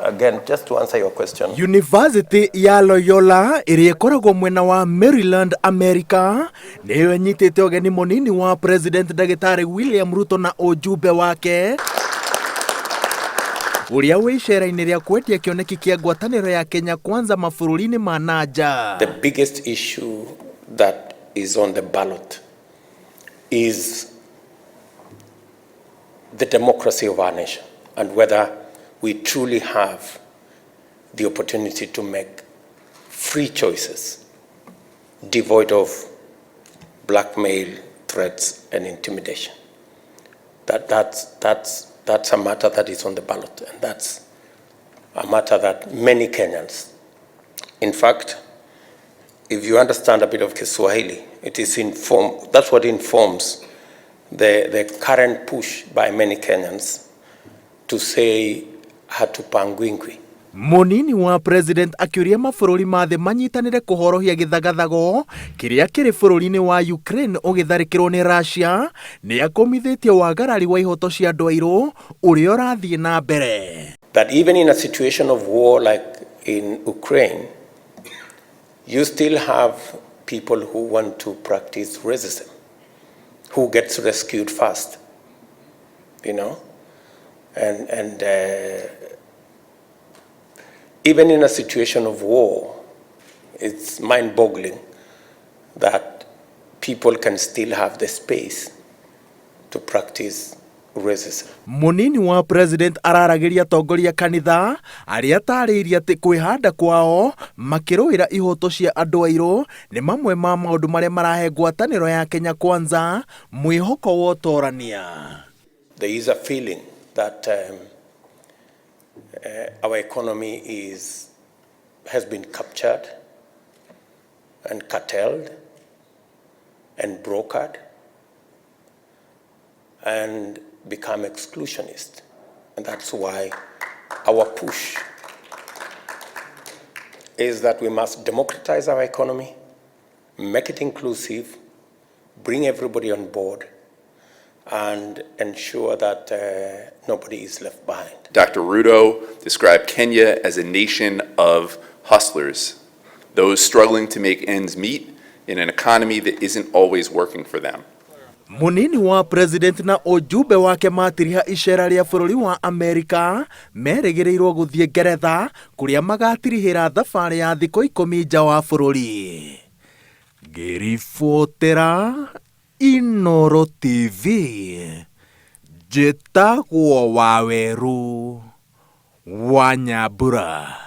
again, just to answer your question. University ya Loyola ĩrĩa ĩkoragwo mwena wa Maryland, America, nĩyo ĩnyitĩte ũgeni mũnini wa President Ndagĩtarĩ William Ruto na ũnjumbe wake ũrĩa wĩ icera-inĩ rĩa kwendia kĩoneki kĩa ngwatanĩro ya Kenya Kwanza mabũrũri-inĩ ma nanja. The biggest issue that is on the ballot is the democracy of our nation and whether we truly have the opportunity to make free choices devoid of blackmail, threats, and intimidation. That's a matter that is on the ballot, and that's a matter that many Kenyans, in fact, if you understand a bit of Kiswahili, that's what informs the current push by many Kenyans to say hatupangwingwi. Munini wa president akiuria mabũrũri ma thĩ manyitanĩre kũhorohia gĩthagathago kĩrĩa kĩrĩ bũrũri-inĩ wa Ukraine ũgĩtharĩkĩrwo nĩ Russia nĩ akomithĩtie wagarari wa ihoto cia andũ airũ ũrĩa ũrathiĩ na mbere. That even in a situation of war like in Ukraine, you still have people who want to practice racism, who gets rescued first, you know, and even in a situation of war, it's mind-boggling that people can still have the space to practice racism. Munini wa president araragiria tongoria kanitha arĩa tarĩirie atĩ kwĩhanda kwao makĩrũĩra ihoto cia andũ airũ nĩ mamwe ma maũndũ marĩa marahe ngwatanĩro ya Kenya Kwanza mwĩhoko wa ũtorania. There is a feeling that our economy has been captured and curtailed and brokered and become exclusionist. And that's why our push is that we must democratize our economy, make it inclusive, bring everybody on board, and ensure that nobody is left behind. Dr. Ruto described Kenya as a nation of hustlers, those struggling to make ends meet in an economy that isn't always working for them. Munini wa president na ũnjumbe wake matiriha icera rĩa bũrũri wa America merĩgĩrĩirwo gũthiĩ Ngeretha kũrĩa magatirihĩra thabarĩ ya thikũ 10 nja wa bũrũri. Ngĩribotera Inooro TV, njĩtagwo Waweru wa Nyambura.